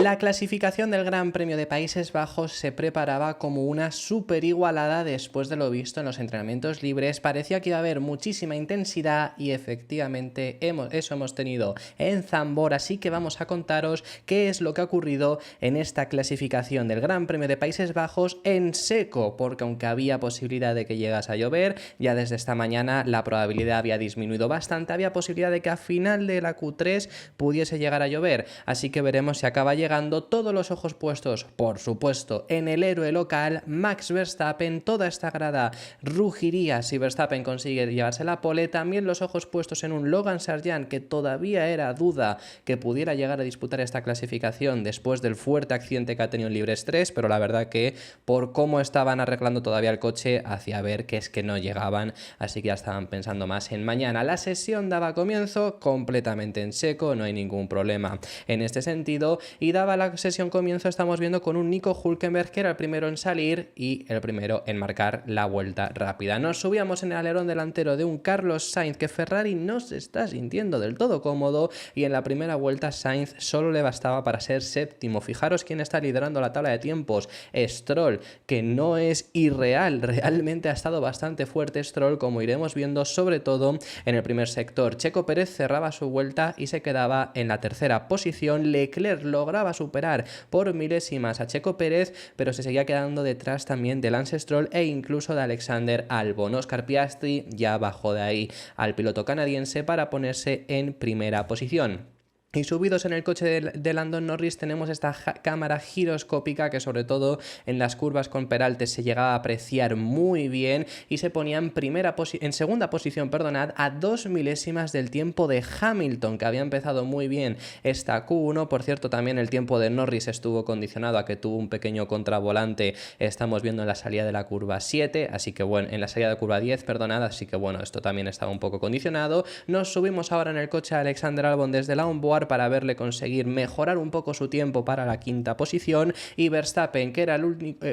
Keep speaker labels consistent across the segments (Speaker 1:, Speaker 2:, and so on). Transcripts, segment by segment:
Speaker 1: La clasificación del Gran Premio de Países Bajos se preparaba como una super igualada después de lo visto en los entrenamientos libres. Parecía que iba a haber muchísima intensidad y efectivamente eso hemos tenido en Zandvoort, así que vamos a contaros qué es lo que ha ocurrido en esta clasificación del Gran Premio de Países Bajos en seco, porque aunque había posibilidad de que llegase a llover, ya desde esta mañana la probabilidad había disminuido bastante, había posibilidad de que a final de la Q3 pudiese llegar a llover, así que veremos si acaba llegando. Todos los ojos puestos, por supuesto, en el héroe local, Max Verstappen. Toda esta grada rugiría si Verstappen consigue llevarse la pole. También los ojos puestos en un Logan Sargeant, que todavía era duda que pudiera llegar a disputar esta clasificación después del fuerte accidente que ha tenido en Libres 3, pero la verdad que por cómo estaban arreglando todavía el coche, hacía ver que es que no llegaban, así que ya estaban pensando más en mañana. La sesión daba comienzo completamente en seco, no hay ningún problema en este sentido, y daba la sesión comienzo, estamos viendo con un Nico Hülkenberg que era el primero en salir y el primero en marcar la vuelta rápida. Nos subíamos en el alerón delantero de un Carlos Sainz que Ferrari no se está sintiendo del todo cómodo, y en la primera vuelta Sainz solo le bastaba para ser séptimo. Fijaros quién está liderando la tabla de tiempos, Stroll, que no es irreal, realmente ha estado bastante fuerte Stroll, como iremos viendo, sobre todo en el primer sector. Checo Pérez cerraba su vuelta y se quedaba en la tercera posición. Leclerc lograba superar por milésimas a Checo Pérez, pero se seguía quedando detrás también de Lance Stroll e incluso de Alexander Albon. Oscar Piastri ya bajó de ahí al piloto canadiense para ponerse en primera posición. Y subidos en el coche de Lando Norris tenemos esta cámara giroscópica que sobre todo en las curvas con peraltes se llegaba a apreciar muy bien, y se ponía en segunda posición, perdonad, a 2 milésimas del tiempo de Hamilton, que había empezado muy bien esta Q1. Por cierto, también el tiempo de Norris estuvo condicionado a que tuvo un pequeño contravolante, estamos viendo en la salida de la curva 7, así que bueno, en la salida de curva 10, perdonad, así que bueno, esto también estaba un poco condicionado. Nos subimos ahora en el coche de Alexander Albon desde la onboard para verle conseguir mejorar un poco su tiempo para la quinta posición, y Verstappen, que era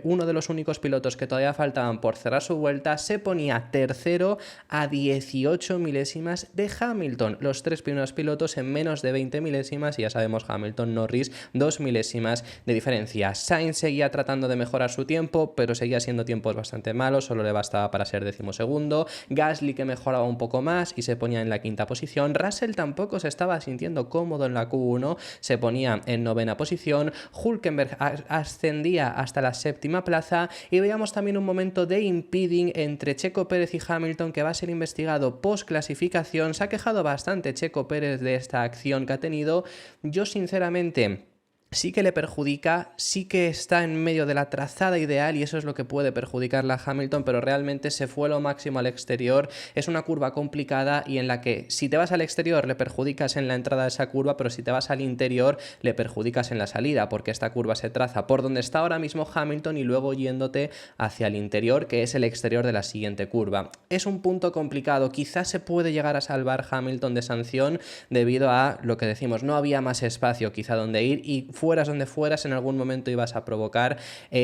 Speaker 1: uno de los únicos pilotos que todavía faltaban por cerrar su vuelta, se ponía tercero a 18 milésimas de Hamilton. Los tres primeros pilotos en menos de 20 milésimas, y ya sabemos Hamilton, Norris, 2 milésimas de diferencia. Sainz seguía tratando de mejorar su tiempo, pero seguía siendo tiempos bastante malos, solo le bastaba para ser 12º. Gasly, que mejoraba un poco más y se ponía en la quinta posición. Russell tampoco se estaba sintiendo cómodo en la Q1, se ponía en 9ª posición. Hülkenberg ascendía hasta la 7ª plaza, y veíamos también un momento de impeding entre Checo Pérez y Hamilton que va a ser investigado post clasificación. Se ha quejado bastante Checo Pérez de esta acción que ha tenido. Yo sinceramente sí que le perjudica, sí que está en medio de la trazada ideal y eso es lo que puede perjudicarle a Hamilton, pero realmente se fue lo máximo al exterior. Es una curva complicada y en la que si te vas al exterior le perjudicas en la entrada de esa curva, pero si te vas al interior le perjudicas en la salida, porque esta curva se traza por donde está ahora mismo Hamilton y luego yéndote hacia el interior, que es el exterior de la siguiente curva. Es un punto complicado, quizás se puede llegar a salvar Hamilton de sanción debido a lo que decimos, no había más espacio quizá donde ir, y fueras donde fueras en algún momento ibas a provocar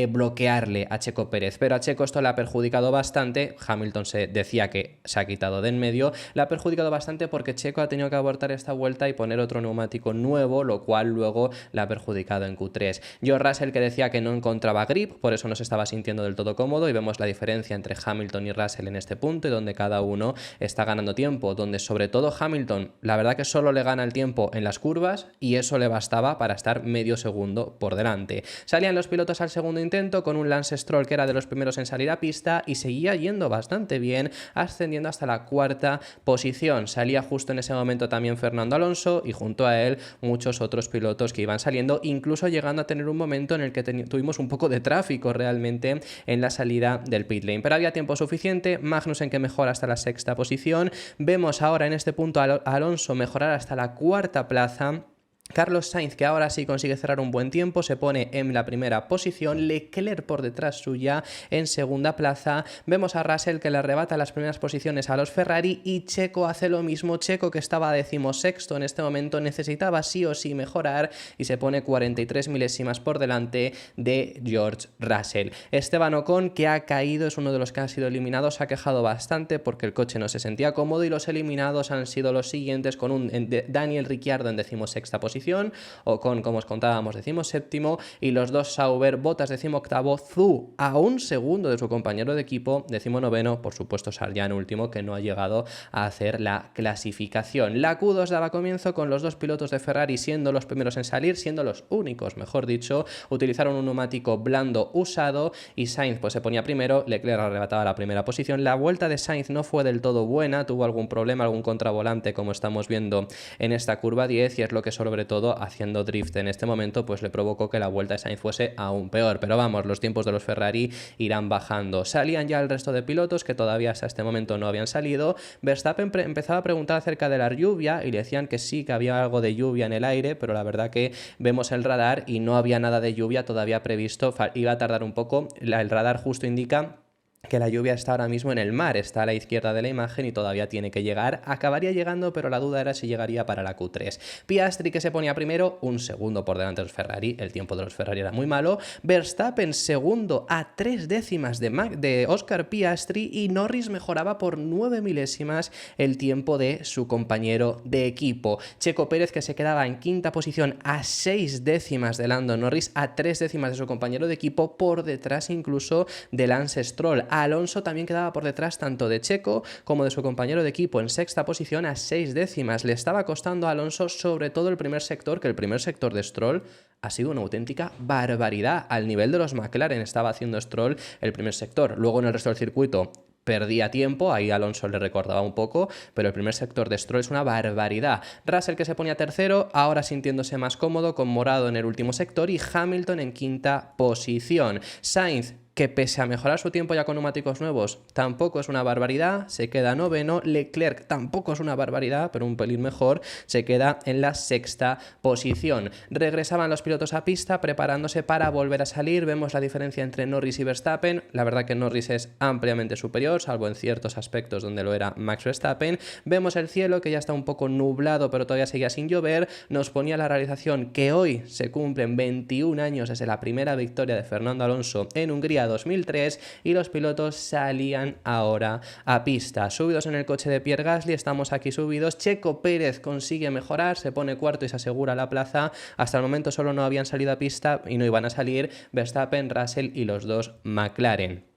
Speaker 1: bloquearle a Checo Pérez, pero a Checo esto le ha perjudicado bastante. Hamilton se decía que se ha quitado de en medio, le ha perjudicado bastante porque Checo ha tenido que abortar esta vuelta y poner otro neumático nuevo, lo cual luego le ha perjudicado en Q3. George Russell, que decía que no encontraba grip, por eso no se estaba sintiendo del todo cómodo, y vemos la diferencia entre Hamilton y Russell en este punto, y donde cada uno está ganando tiempo, donde sobre todo Hamilton, la verdad que solo le gana el tiempo en las curvas, y eso le bastaba para estar medio segundo por delante. Salían los pilotos al segundo intento con un Lance Stroll que era de los primeros en salir a pista y seguía yendo bastante bien, ascendiendo hasta la cuarta posición. Salía justo en ese momento también Fernando Alonso y junto a él muchos otros pilotos que iban saliendo, incluso llegando a tener un momento en el que tuvimos un poco de tráfico realmente en la salida del pit lane, pero había tiempo suficiente. Magnussen, que mejora hasta la sexta posición. Vemos ahora en este punto a Alonso mejorar hasta la cuarta plaza. Carlos Sainz, que ahora sí consigue cerrar un buen tiempo, se pone en la primera posición. Leclerc por detrás suya en segunda plaza. Vemos a Russell que le arrebata las primeras posiciones a los Ferrari, y Checo hace lo mismo. Checo, que estaba 16º en este momento, necesitaba sí o sí mejorar y se pone 43 milésimas por delante de George Russell. Esteban Ocon, que ha caído, es uno de los que ha sido eliminados, se ha quejado bastante porque el coche no se sentía cómodo, y los eliminados han sido los siguientes, con un Daniel Ricciardo en 16ª posición, posición, Ocon, como os contábamos, 17º, y los dos Sauber, Bottas 18º, Zhou a un segundo de su compañero de equipo, 19º, por supuesto Sargent último, que no ha llegado a hacer la clasificación. La Q2 daba comienzo con los dos pilotos de Ferrari siendo los primeros en salir, siendo los únicos, mejor dicho. Utilizaron un neumático blando usado y Sainz pues se ponía primero, Leclerc arrebataba la primera posición. La vuelta de Sainz no fue del todo buena, tuvo algún problema, algún contravolante, como estamos viendo en esta curva 10, y es lo que sobre todo haciendo drift en este momento pues le provocó que la vuelta de Sainz fuese aún peor. Pero vamos, los tiempos de los Ferrari irán bajando. Salían ya el resto de pilotos que todavía hasta este momento no habían salido. Verstappen empezaba a preguntar acerca de la lluvia y le decían que sí, que había algo de lluvia en el aire, pero la verdad que vemos el radar y no había nada de lluvia todavía previsto. Iba a tardar un poco. El radar justo indica que la lluvia está ahora mismo en el mar, está a la izquierda de la imagen y todavía tiene que llegar. Acabaría llegando, pero la duda era si llegaría para la Q3. Piastri, que se ponía primero, un segundo por delante de los Ferrari, el tiempo de los Ferrari era muy malo. Verstappen segundo a 3 décimas de Oscar Piastri, y Norris mejoraba por 9 milésimas el tiempo de su compañero de equipo. Checo Pérez, que se quedaba en quinta posición a 6 décimas de Lando Norris, a 3 décimas de su compañero de equipo, por detrás incluso de Lance Stroll. Alonso también quedaba por detrás tanto de Checo como de su compañero de equipo en sexta posición a 6 décimas. Le estaba costando a Alonso sobre todo el primer sector, que el primer sector de Stroll ha sido una auténtica barbaridad. Al nivel de los McLaren estaba haciendo Stroll el primer sector. Luego en el resto del circuito perdía tiempo, ahí Alonso le recordaba un poco, pero el primer sector de Stroll es una barbaridad. Russell, que se ponía tercero, ahora sintiéndose más cómodo, con morado en el último sector, y Hamilton en quinta posición. Sainz, que pese a mejorar su tiempo ya con neumáticos nuevos, tampoco es una barbaridad, se queda noveno. Leclerc tampoco es una barbaridad, pero un pelín mejor, se queda en la sexta posición. Regresaban los pilotos a pista preparándose para volver a salir. Vemos la diferencia entre Norris y Verstappen. La verdad que Norris es ampliamente superior, salvo en ciertos aspectos donde lo era Max Verstappen. Vemos el cielo, que ya está un poco nublado, pero todavía seguía sin llover. Nos ponía la realización que hoy se cumplen 21 años desde la primera victoria de Fernando Alonso en Hungría 2003, y los pilotos salían ahora a pista. Subidos en el coche de Pierre Gasly, estamos aquí subidos. Checo Pérez consigue mejorar, se pone cuarto y se asegura la plaza. Hasta el momento solo no habían salido a pista y no iban a salir Verstappen, Russell y los dos McLaren.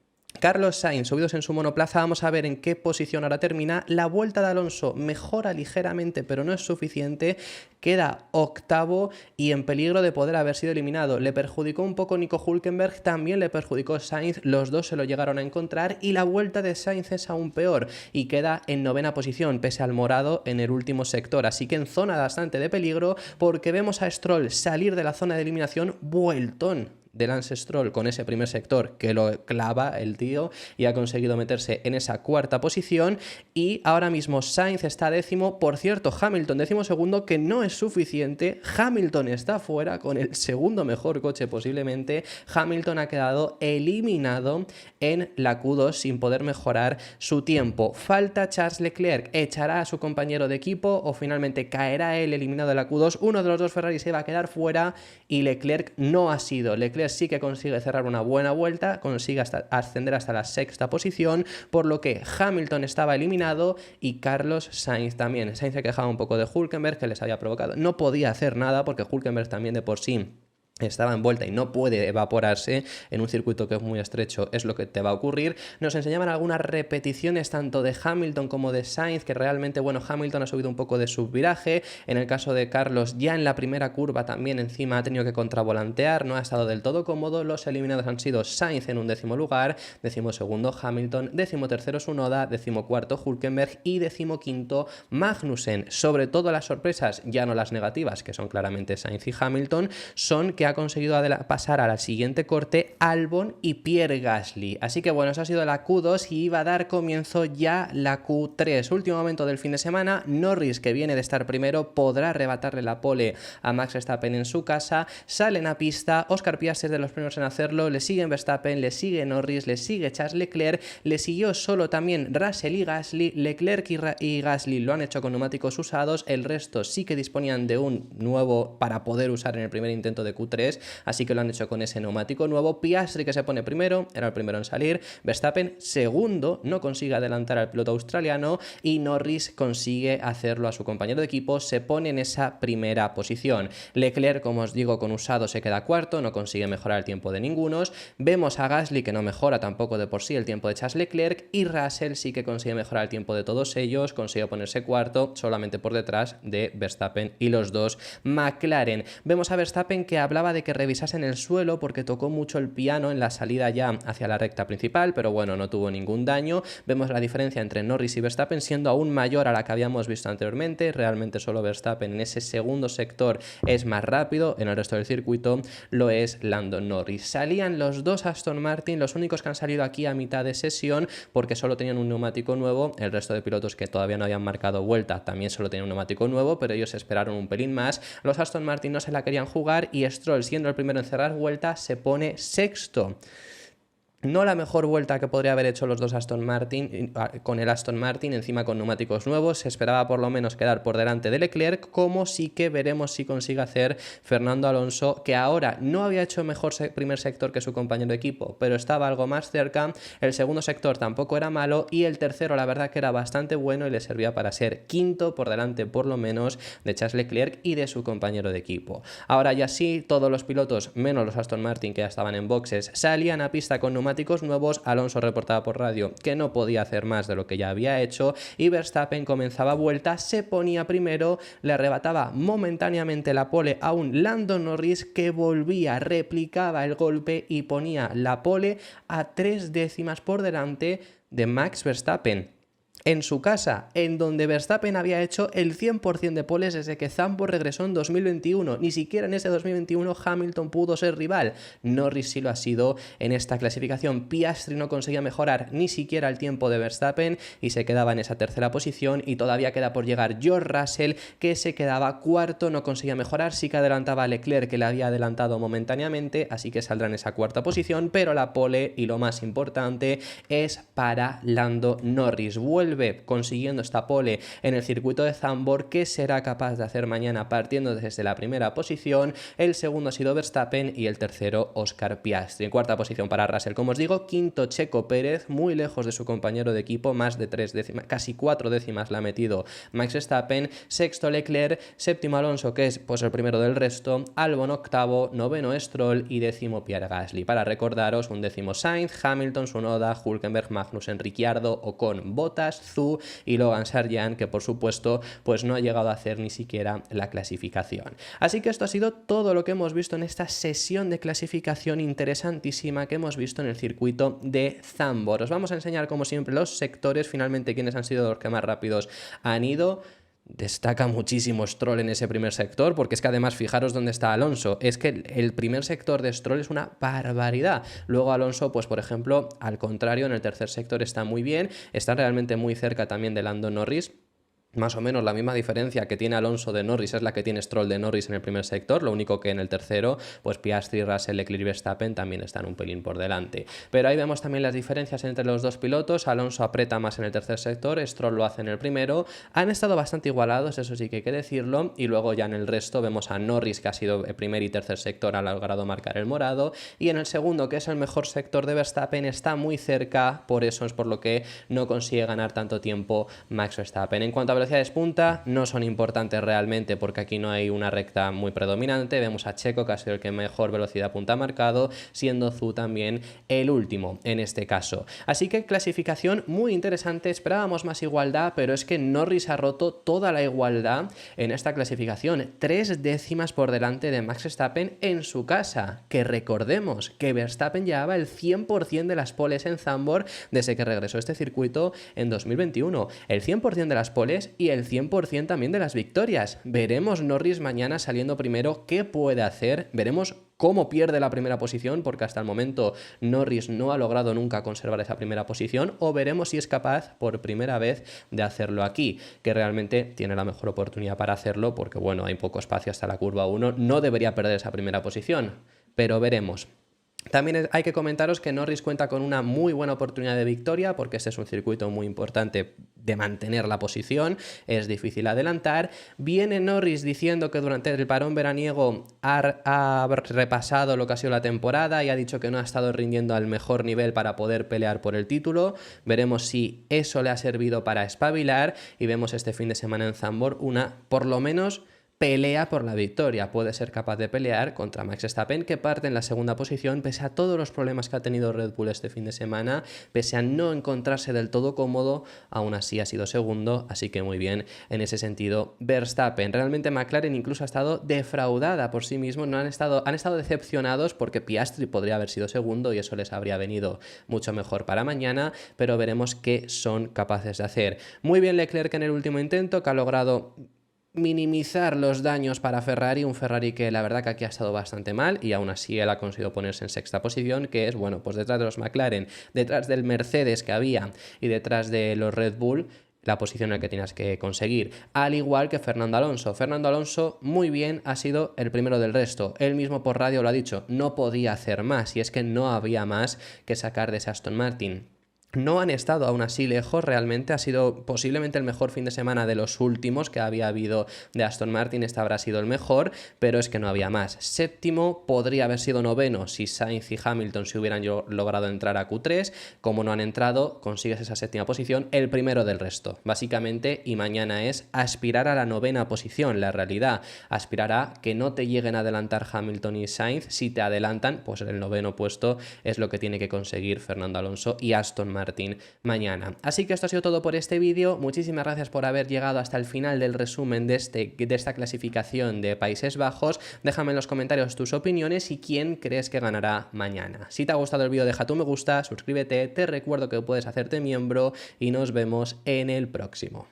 Speaker 1: Carlos Sainz, subidos en su monoplaza, vamos a ver en qué posición ahora termina. La vuelta de Alonso mejora ligeramente, pero no es suficiente. Queda octavo y en peligro de poder haber sido eliminado. Le perjudicó un poco Nico Hülkenberg, también le perjudicó Sainz, los dos se lo llegaron a encontrar, y la vuelta de Sainz es aún peor y queda en novena posición, pese al morado en el último sector. Así que en zona bastante de peligro, porque vemos a Stroll salir de la zona de eliminación vueltón de Lance Stroll con ese primer sector, que lo clava el tío, y ha conseguido meterse en esa cuarta posición. Y ahora mismo Sainz está décimo. Por cierto, Hamilton décimo segundo, que no es suficiente. Hamilton está fuera con el segundo mejor coche posiblemente. Hamilton ha quedado eliminado en la Q2 sin poder mejorar su tiempo. Falta Charles Leclerc, echará a su compañero de equipo o finalmente caerá él eliminado de la Q2. Uno de los dos Ferrari se va a quedar fuera y Leclerc no ha sido. Leclerc sí que consigue cerrar una buena vuelta, consigue ascender hasta la sexta posición, por lo que Hamilton estaba eliminado y Carlos Sainz también. Sainz se quejaba un poco de Hülkenberg, que les había provocado. No podía hacer nada porque Hülkenberg también de por sí estaba envuelta y no puede evaporarse en un circuito que es muy estrecho, es lo que te va a ocurrir. Nos enseñaban algunas repeticiones tanto de Hamilton como de Sainz, que realmente, bueno, Hamilton ha subido un poco de subviraje. En el caso de Carlos, ya en la primera curva también encima ha tenido que contravolantear, no ha estado del todo cómodo. Los eliminados han sido Sainz en un décimo lugar, décimo segundo Hamilton, décimo tercero Tsunoda, décimo cuarto Hülkenberg y décimo quinto Magnussen. Sobre todo las sorpresas, ya no las negativas, que son claramente Sainz y Hamilton, son que ha conseguido pasar a la siguiente corte Albon y Pierre Gasly. Así que bueno, esa ha sido la Q2 y iba a dar comienzo ya la Q3. Último momento del fin de semana, Norris, que viene de estar primero, podrá arrebatarle la pole a Max Verstappen en su casa. Salen a pista, Oscar Piastri es de los primeros en hacerlo, le siguen Verstappen, le sigue Norris, le sigue Charles Leclerc, le siguió solo también Russell y Gasly. Leclerc y Gasly lo han hecho con neumáticos usados, el resto sí que disponían de un nuevo para poder usar en el primer intento de Q3, libres, así que lo han hecho con ese neumático nuevo. Piastri, que se pone primero, era el primero en salir, Verstappen segundo, no consigue adelantar al piloto australiano y Norris consigue hacerlo a su compañero de equipo, se pone en esa primera posición. Leclerc, como os digo, con usado se queda cuarto, no consigue mejorar el tiempo de ningunos. Vemos a Gasly, que no mejora tampoco de por sí el tiempo de Charles Leclerc, y Russell sí que consigue mejorar el tiempo de todos ellos, consigue ponerse cuarto, solamente por detrás de Verstappen y los dos McLaren. Vemos a Verstappen que hablaba de que revisasen el suelo porque tocó mucho el piano en la salida ya hacia la recta principal, pero bueno, no tuvo ningún daño. Vemos la diferencia entre Norris y Verstappen siendo aún mayor a la que habíamos visto anteriormente. Realmente solo Verstappen en ese segundo sector es más rápido, en el resto del circuito lo es Lando Norris. Salían los dos Aston Martin, los únicos que han salido aquí a mitad de sesión porque solo tenían un neumático nuevo. El resto de pilotos que todavía no habían marcado vuelta también solo tenían un neumático nuevo, pero ellos esperaron un pelín más. Los Aston Martin no se la querían jugar y Stroll, siendo el primero en cerrar vuelta, se pone sexto. No la mejor vuelta que podría haber hecho los dos Aston Martin, con el Aston Martin encima con neumáticos nuevos. Se esperaba por lo menos quedar por delante de Leclerc, como sí que veremos si consigue hacer Fernando Alonso, que ahora no había hecho mejor primer sector que su compañero de equipo, pero estaba algo más cerca. El segundo sector tampoco era malo y el tercero la verdad que era bastante bueno y le servía para ser quinto por delante por lo menos de Charles Leclerc y de su compañero de equipo. Ahora ya sí, todos los pilotos, menos los Aston Martin que ya estaban en boxes, salían a pista con neumáticos nuevos. Alonso reportaba por radio que no podía hacer más de lo que ya había hecho y Verstappen comenzaba vuelta, se ponía primero, le arrebataba momentáneamente la pole a un Lando Norris que volvía, replicaba el golpe y ponía la pole a 3 décimas por delante de Max Verstappen. En su casa, en donde Verstappen había hecho el 100% de poles desde que Zandvoort regresó en 2021. Ni siquiera en ese 2021 Hamilton pudo ser rival. Norris sí lo ha sido en esta clasificación. Piastri no conseguía mejorar ni siquiera el tiempo de Verstappen y se quedaba en esa tercera posición, y todavía queda por llegar George Russell, que se quedaba cuarto, no conseguía mejorar, sí que adelantaba a Leclerc, que le había adelantado momentáneamente, así que saldrá en esa cuarta posición, pero la pole, y lo más importante, es para Lando Norris. Vuelve consiguiendo esta pole en el circuito de Zandvoort, que será capaz de hacer mañana partiendo desde la primera posición. El segundo ha sido Verstappen y el tercero Oscar Piastri. En cuarta posición para Russell, como os digo, quinto Checo Pérez, muy lejos de su compañero de equipo, más de 3 décimas, casi 4 décimas la ha metido Max Verstappen. Sexto Leclerc, séptimo Alonso, que es pues el primero del resto, Albon octavo, noveno Stroll y décimo Pierre Gasly. Para recordaros, un décimo Sainz, Hamilton, Tsunoda, Hülkenberg, Magnussen, Ricciardo, Ocon, Bottas, Zhou y Logan Sargeant, que por supuesto pues no ha llegado a hacer ni siquiera la clasificación. Así que esto ha sido todo lo que hemos visto en esta sesión de clasificación interesantísima que hemos visto en el circuito de Zandvoort. Os vamos a enseñar como siempre los sectores, finalmente quiénes han sido los que más rápidos han ido. Destaca muchísimo Stroll en ese primer sector, porque es que además fijaros dónde está Alonso, es que el primer sector de Stroll es una barbaridad. Luego Alonso, pues por ejemplo, al contrario, en el tercer sector está muy bien, está realmente muy cerca también de Lando Norris. Más o menos la misma diferencia que tiene Alonso de Norris es la que tiene Stroll de Norris en el primer sector, lo único que en el tercero, pues Piastri, Russell, Leclerc y Verstappen también están un pelín por delante. Pero ahí vemos también las diferencias entre los dos pilotos. Alonso aprieta más en el tercer sector, Stroll lo hace en el primero. Han estado bastante igualados, eso sí que hay que decirlo, y luego ya en el resto vemos a Norris, que ha sido el primer y tercer sector, ha logrado marcar el morado, y en el segundo, que es el mejor sector de Verstappen, está muy cerca, por eso es por lo que no consigue ganar tanto tiempo Max Verstappen. En cuanto a velocidades punta, no son importantes realmente porque aquí no hay una recta muy predominante. Vemos a Checo, que ha sido el que mejor velocidad punta ha marcado, siendo Zhou también el último en este caso. Así que clasificación muy interesante, esperábamos más igualdad, pero es que Norris ha roto toda la igualdad en esta clasificación, 3 décimas por delante de Max Verstappen en su casa, que recordemos que Verstappen llevaba el 100% de las poles en Zandvoort desde que regresó a este circuito en 2021, el 100% de las poles y el 100% también de las victorias. Veremos Norris mañana saliendo primero qué puede hacer, veremos cómo pierde la primera posición, porque hasta el momento Norris no ha logrado nunca conservar esa primera posición, o veremos si es capaz por primera vez de hacerlo aquí, que realmente tiene la mejor oportunidad para hacerlo, porque bueno, hay poco espacio hasta la curva 1, no debería perder esa primera posición, pero veremos. También hay que comentaros que Norris cuenta con una muy buena oportunidad de victoria porque este es un circuito muy importante de mantener la posición, es difícil adelantar. Viene Norris diciendo que durante el parón veraniego ha repasado lo que ha sido la temporada y ha dicho que no ha estado rindiendo al mejor nivel para poder pelear por el título. Veremos si eso le ha servido para espabilar y vemos este fin de semana en Zandvoort una, por lo menos, pelea por la victoria. Puede ser capaz de pelear contra Max Verstappen, que parte en la segunda posición, pese a todos los problemas que ha tenido Red Bull este fin de semana, pese a no encontrarse del todo cómodo, aún así ha sido segundo, así que muy bien en ese sentido Verstappen. Realmente McLaren incluso ha estado defraudada por sí mismo, han estado decepcionados porque Piastri podría haber sido segundo y eso les habría venido mucho mejor para mañana, pero veremos qué son capaces de hacer. Muy bien Leclerc en el último intento, que ha logrado minimizar los daños para Ferrari, un Ferrari que la verdad que aquí ha estado bastante mal y aún así él ha conseguido ponerse en sexta posición, que es, bueno, pues detrás de los McLaren, detrás del Mercedes que había y detrás de los Red Bull, la posición en la que tienes que conseguir, al igual que Fernando Alonso. Fernando Alonso muy bien, ha sido el primero del resto, él mismo por radio lo ha dicho, no podía hacer más y es que no había más que sacar de ese Aston Martin. No han estado aún así lejos, realmente ha sido posiblemente el mejor fin de semana de los últimos que había habido de Aston Martin, este habrá sido el mejor, pero es que no había más. Séptimo, podría haber sido noveno si Sainz y Hamilton se hubieran logrado entrar a Q3, como no han entrado, consigues esa séptima posición, el primero del resto, básicamente, y mañana es aspirar a la novena posición, la realidad, aspirar a que no te lleguen a adelantar Hamilton y Sainz, si te adelantan, pues el noveno puesto es lo que tiene que conseguir Fernando Alonso y Aston Martin mañana. Así que esto ha sido todo por este vídeo. Muchísimas gracias por haber llegado hasta el final del resumen de esta clasificación de Países Bajos. Déjame en los comentarios tus opiniones y quién crees que ganará mañana. Si te ha gustado el vídeo, deja tu me gusta, suscríbete, te recuerdo que puedes hacerte miembro y nos vemos en el próximo.